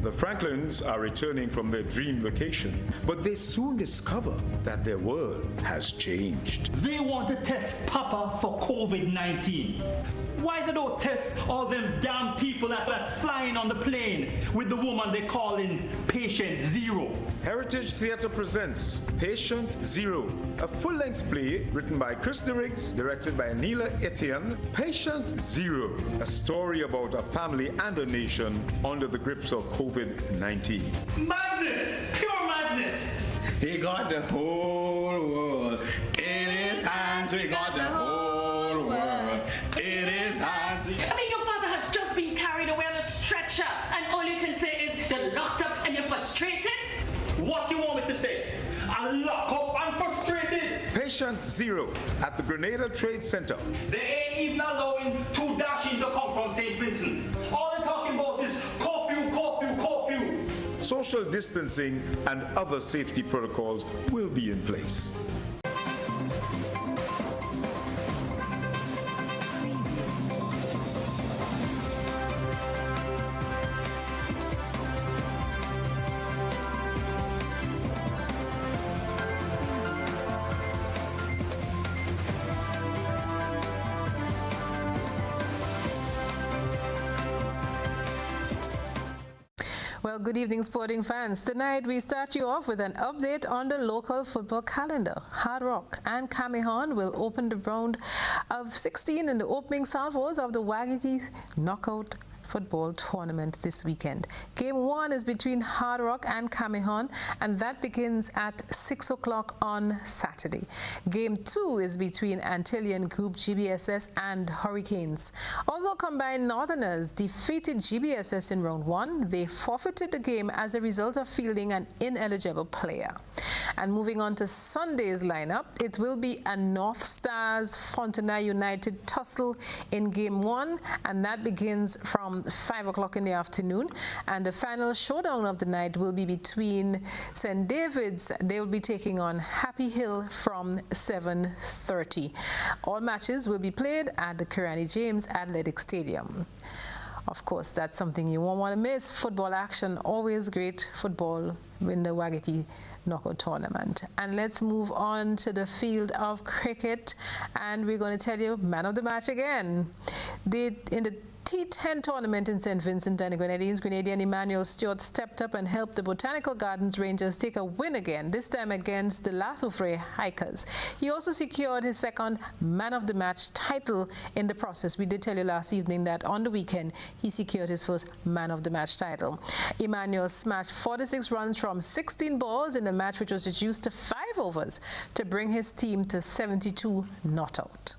The Franklins are returning from their dream vacation, but they soon discover that their world has changed. They want to test Papa for COVID-19. Why they don't test all them damn people that are flying on the plane with the woman they call in Patient Zero? Heritage Theatre presents Patient Zero, a full-length play written by Chris DeRiggs, directed by Neela Etienne. Patient Zero, a story about a family and a nation under the grips of COVID-19. Madness! Pure madness! He got the whole world in his hands. We got the whole world in his hands. I mean, your father has just been carried away on a stretcher, and all you can say is you're locked up and you're frustrated? What do you want me to say? I'm locked up, I'm frustrated. Patient Zero at the Grenada Trade Center. They ain't even allowing 2 Dashing to come from St. Vincent. All they're talking about is curfew, curfew, curfew. Social distancing and other safety protocols will be in place. Well, good evening, sporting fans. Tonight, we start you off with an update on the local football calendar. Hard Rock and Cameron will open the round of 16 in the opening salvos of the Wagiti Knockout Football Tournament this weekend. Game 1 is between Hard Rock and Cameron, and that begins at 6 o'clock on Saturday. Game 2 is between Antillean Group GBSS and Hurricanes. Although combined Northerners defeated GBSS in round 1, they forfeited the game as a result of fielding an ineligible player. And moving on to Sunday's lineup, it will be a North Stars Fontana United tussle in Game 1, and that begins from 5 o'clock in the afternoon. And the final showdown of the night will be between St. David's. They will be taking on Happy Hill from 7:30. All matches will be played at the Kirani James Athletic Stadium. Of course, that's something you won't want to miss. Football action, always great football in the Wagiti Knockout Tournament. And let's move on to the field of cricket, and we're going to tell you man of the match again. In the T10 tournament in St. Vincent and the Grenadines, Grenadian Emmanuel Stewart stepped up and helped the Botanical Gardens Rangers take a win again, this time against the La Soufrière Hikers. He also secured his second man of the match title in the process. We did tell you last evening that on the weekend he secured his first man of the match title. Emmanuel smashed 46 runs from 16 balls in a match which was reduced to 5 overs to bring his team to 72 not out.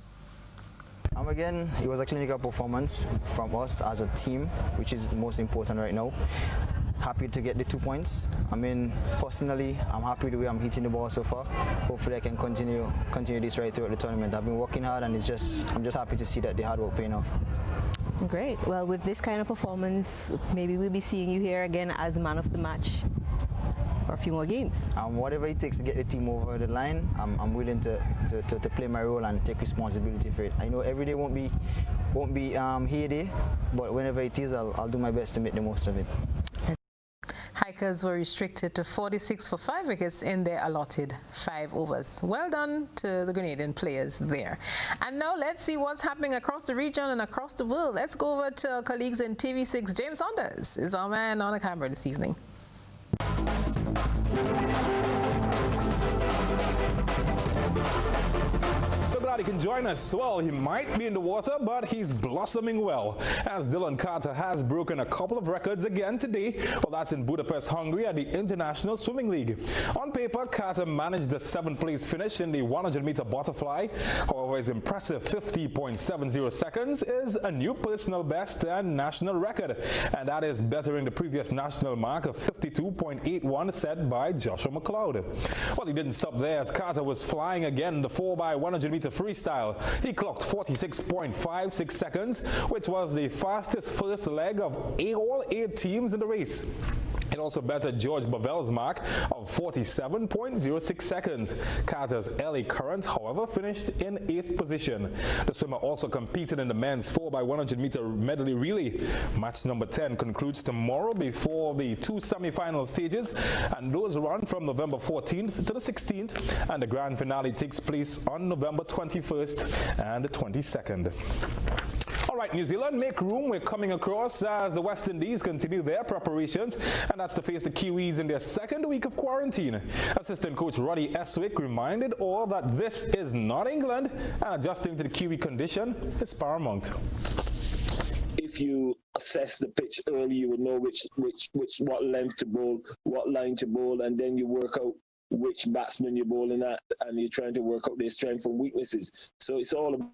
Again, it was a clinical performance from us as a team, which is most important right now. Happy to get the 2 points. I mean, personally, I'm happy the way I'm hitting the ball so far. Hopefully I can continue this right throughout the tournament. I've been working hard, and I'm just happy to see that the hard work paying off. Great. Well, with this kind of performance, maybe we'll be seeing you here again as man of the match for a few more games. Whatever it takes to get the team over the line, I'm willing to play my role and take responsibility for it. I know every day won't be heyday, but whenever it is, I'll do my best to make the most of it. Hikers were restricted to 46 for 5 wickets in their allotted 5 overs. Well done to the Grenadian players there. And now let's see what's happening across the region and across the world. Let's go over to our colleagues in TV6. James Saunders is our man on the camera this evening. So glad he can join us. Well, he might be in the water, but he's blossoming well, as Dylan Carter has broken a couple of records again today. Well, that's in Budapest, Hungary at the International Swimming League. On paper, Carter managed the 7th place finish in the 100-meter butterfly. However, his impressive 50.70 seconds is a new personal best and national record, and that is bettering the previous national mark of 52.81 set by Joshua McLeod. Well, he didn't stop there, as Carter was flying again the 4x100-meter freestyle. He clocked 46.56 seconds, which was the fastest first leg of all 8 teams in the race. It also bettered George Bavel's mark of 47.06 seconds. Carter's LA Current, however, finished in 8th position. The swimmer also competed in the men's 4x100-meter medley relay. Match number 10 concludes tomorrow before the 2 semi-final stages, and those run from November 14th to the 16th, and the grand finale takes place on November 21st and the 22nd. All right, New Zealand, make room. We're coming across as the West Indies continue their preparations, and that's to face the Kiwis in their 2nd week of quarantine. Assistant coach Roddy Eswick reminded all that this is not England, and adjusting to the Kiwi condition is paramount. If you assess the pitch early, you would know what length to bowl, what line to bowl, and then you work out which batsman you're bowling at, and you're trying to work out their strengths and weaknesses. So it's all about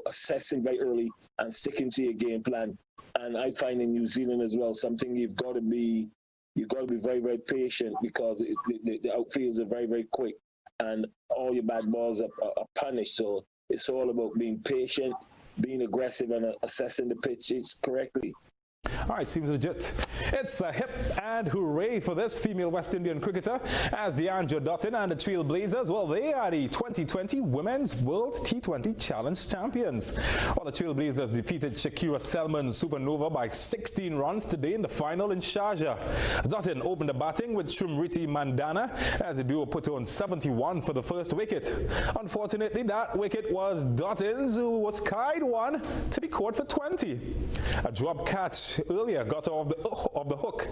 assessing very early and sticking to your game plan. And I find in New Zealand as well, something you've got to be very, very patient, because the outfields are very, very quick, and all your bad balls are punished. So it's all about being patient, being aggressive, and assessing the pitches correctly. All right, seems legit. It's a hip and hooray for this female West Indian cricketer, as the Andrew Dutton and the Trailblazers, well, they are the 2020 Women's World T20 Challenge champions. Well, the Trailblazers defeated Shakira Selman Supernova by 16 runs today in the final in Sharjah. Dutton opened the batting with Shrimriti Mandana, as the duo put on 71 for the first wicket. Unfortunately, that wicket was Dutton's, who was skied one to be caught for 20. A drop catch which earlier got off the hook.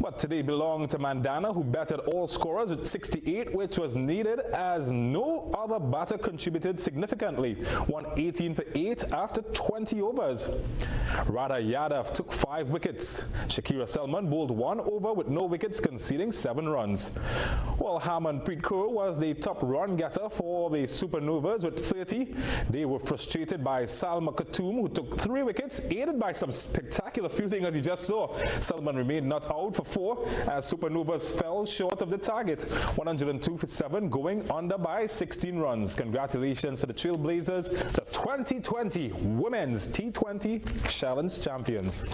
But today belonged to Mandana, who batted all scorers with 68, which was needed as no other batter contributed significantly, won 18 for 8 after 20 overs. Radha Yadav took 5 wickets. Shakira Selman bowled 1 over with no wickets, conceding 7 runs. While Harmanpreet Kaur was the top run getter for the Supernovas with 30. They were frustrated by Salma Khatun, who took 3 wickets, aided by some spectacular fielding as you just saw. Selman remained not out for 4 as Supernovas fell short of the target, 102 for 7, going under by 16 runs. Congratulations to the Trailblazers, the 2020 Women's T20 Challenge champions.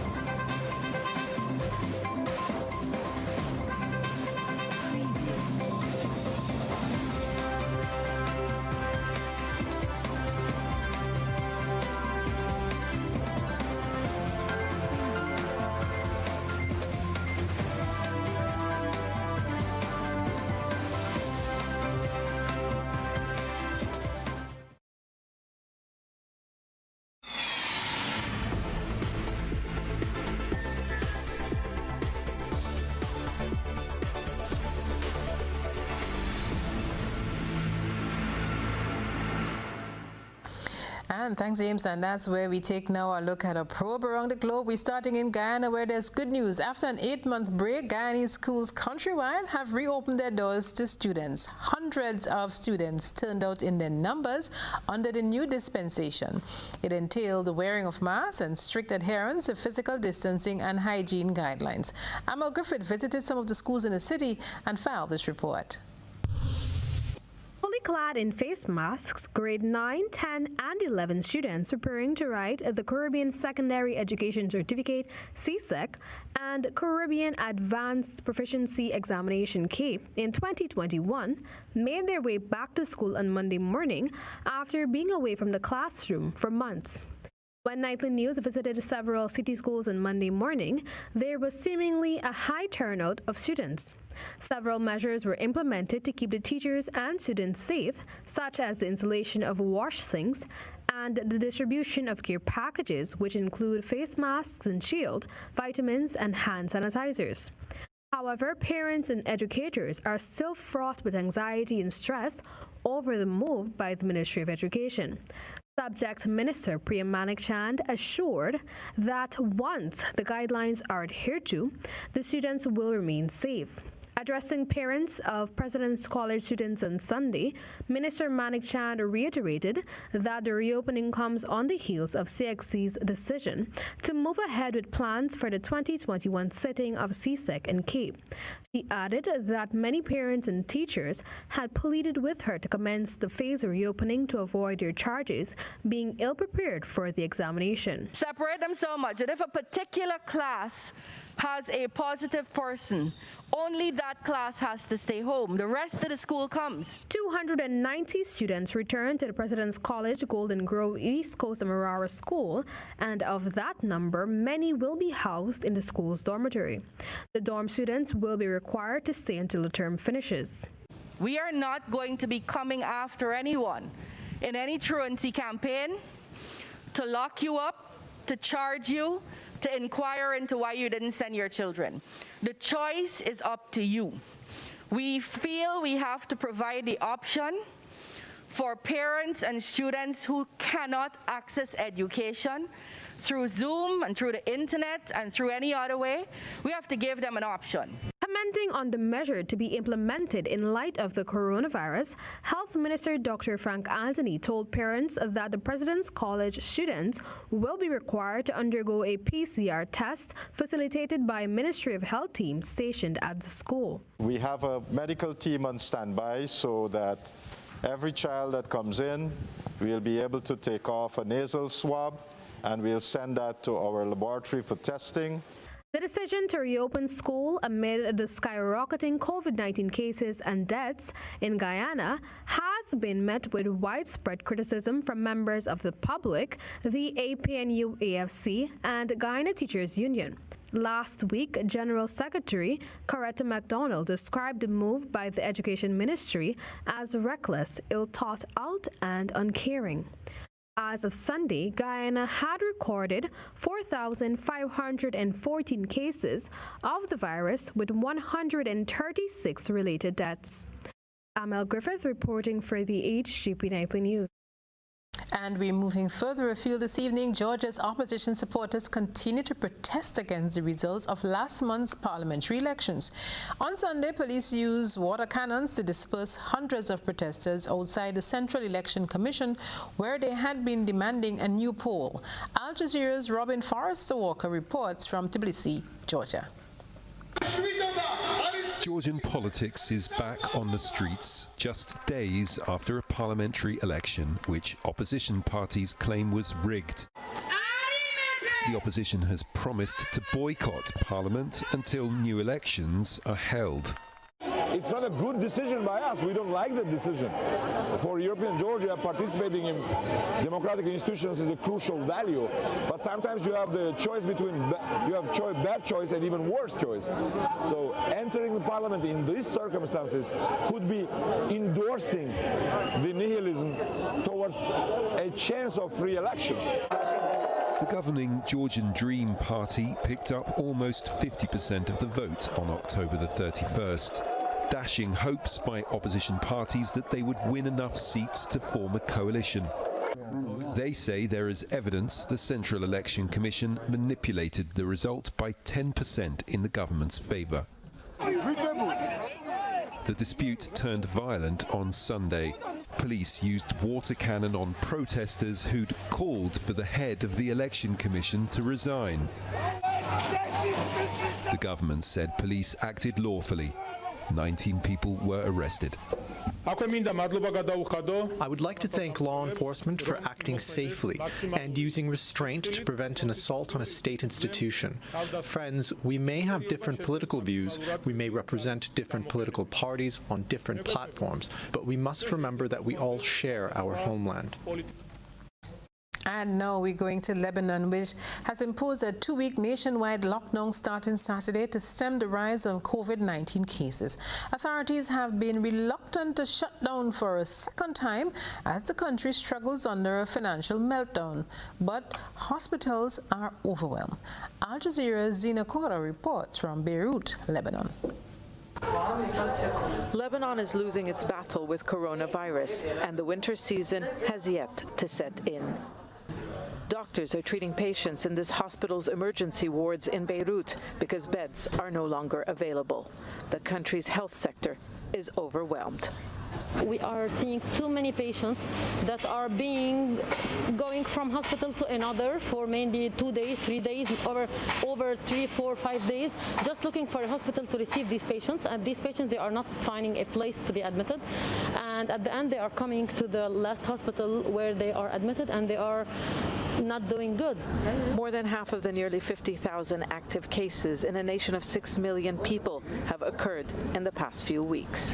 And thanks, James. And that's where we take now a look at a probe around the globe. We're starting in Guyana, where there's good news. After an 8-month break, Guyanese schools countrywide have reopened their doors to students. Hundreds of students turned out in their numbers under the new dispensation. It entailed the wearing of masks and strict adherence to physical distancing and hygiene guidelines. Amal Griffith visited some of the schools in the city and filed this report. Fully clad in face masks, grade 9, 10, and 11 students preparing to write the Caribbean Secondary Education Certificate, CSEC, and Caribbean Advanced Proficiency Examination, CAPE, in 2021 made their way back to school on Monday morning after being away from the classroom for months. When Nightly News visited several city schools on Monday morning, there was seemingly a high turnout of students. Several measures were implemented to keep the teachers and students safe, such as the installation of wash sinks and the distribution of care packages, which include face masks and shield, vitamins, and hand sanitizers. However, parents and educators are still fraught with anxiety and stress over the move by the Ministry of Education. Subject Minister Priya Manik Chand assured that once the guidelines are adhered to, the students will remain safe. Addressing parents of President's College students on Sunday, Minister Manik Chand reiterated that the reopening comes on the heels of CXC's decision to move ahead with plans for the 2021 sitting of CSEC and CAPE. He added that many parents and teachers had pleaded with her to commence the phase reopening to avoid their charges being ill-prepared for the examination. Separate them so much that if a particular class has a positive person, only that class has to stay home. The rest of the school comes. 290 students returned to the President's College Golden Grove East Coast Amarara School, and of that number, many will be housed in the school's dormitory. The dorm students will be required to stay until the term finishes. We are not going to be coming after anyone in any truancy campaign to lock you up, to charge you, to inquire into why you didn't send your children. The choice is up to you. We feel we have to provide the option for parents and students who cannot access education through Zoom and through the internet and through any other way. We have to give them an option. Commenting on the measure to be implemented in light of the coronavirus, Health Minister Dr. Frank Anthony told parents that the President's College students will be required to undergo a PCR test facilitated by Ministry of Health team stationed at the school. We have a medical team on standby so that every child that comes in will be able to take off a nasal swab, and we'll send that to our laboratory for testing. The decision to reopen school amid the skyrocketing COVID-19 cases and deaths in Guyana has been met with widespread criticism from members of the public, the APNU-AFC, and Guyana Teachers Union. Last week, General Secretary Coretta MacDonald described the move by the Education Ministry as reckless, ill thought out, and uncaring. As of Sunday, Guyana had recorded 4,514 cases of the virus with 136 related deaths. Amel Griffith reporting for the HGP Nightly News. And we're moving further afield this evening. Georgia's opposition supporters continue to protest against the results of last month's parliamentary elections. On Sunday, police used water cannons to disperse hundreds of protesters outside the Central Election Commission, where they had been demanding a new poll. Al Jazeera's Robin Forrester Walker reports from Tbilisi, Georgia. Georgian politics is back on the streets just days after a parliamentary election which opposition parties claim was rigged. The opposition has promised to boycott parliament until new elections are held. It's not a good decision by us. We don't like the decision. For European Georgia, participating in democratic institutions is a crucial value. But sometimes you have the choice between bad choice and even worse choice. So entering the parliament in these circumstances could be endorsing the nihilism towards a chance of free elections. The governing Georgian Dream Party picked up almost 50% of the vote on October the 31st. Dashing hopes by opposition parties that they would win enough seats to form a coalition. They say there is evidence the Central Election Commission manipulated the result by 10% in the government's favour. The dispute turned violent on Sunday. Police used water cannon on protesters who'd called for the head of the Election Commission to resign. The government said police acted lawfully. 19 people were arrested. I would like to thank law enforcement for acting safely and using restraint to prevent an assault on a state institution. Friends, we may have different political views, we may represent different political parties on different platforms, but we must remember that we all share our homeland. And now we're going to Lebanon, which has imposed a 2-week nationwide lockdown starting Saturday to stem the rise of COVID-19 cases. Authorities have been reluctant to shut down for a second time as the country struggles under a financial meltdown. But hospitals are overwhelmed. Al Jazeera's Zina Kora reports from Beirut, Lebanon. Lebanon is losing its battle with coronavirus, and the winter season has yet to set in. Doctors are treating patients in this hospital's emergency wards in Beirut because beds are no longer available. The country's health sector is overwhelmed. We are seeing too many patients that are going from hospital to another for mainly 2 days, 3 days, over 3, 4, 5 days, just looking for a hospital to receive these patients. And these patients, they are not finding a place to be admitted. And at the end, they are coming to the last hospital where they are admitted, and they are not doing good. More than half of the nearly 50,000 active cases in a nation of 6 million people have occurred in the past few weeks.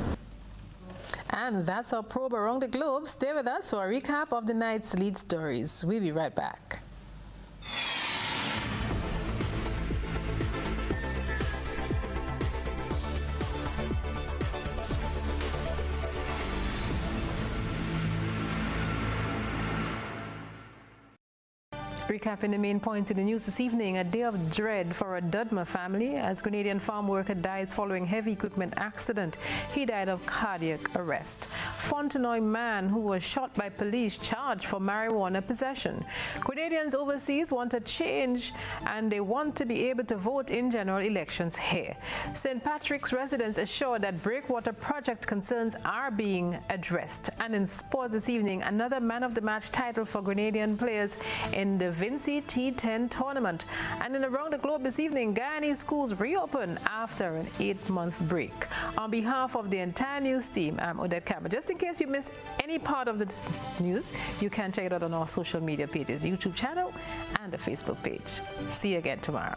And that's our probe around the globe. Stay with us for a recap of the night's lead stories. We'll be right back. Recapping the main points in the news this evening, a day of dread for a Dudma family as Grenadian farm worker dies following heavy equipment accident. He died of cardiac arrest. Fontenoy man who was shot by police charged for marijuana possession. Grenadians overseas want a change and they want to be able to vote in general elections here. St. Patrick's residents assured that breakwater project concerns are being addressed. And in sports this evening, another man of the match title for Grenadian players in the Vinci T10 tournament. And in around the globe this evening, Guyanese schools reopen after an 8-month break. On behalf of the entire news team, I'm Odette Campbell. Just in case you missed any part of the news, you can check it out on our social media pages, YouTube channel and the Facebook page. See you again tomorrow.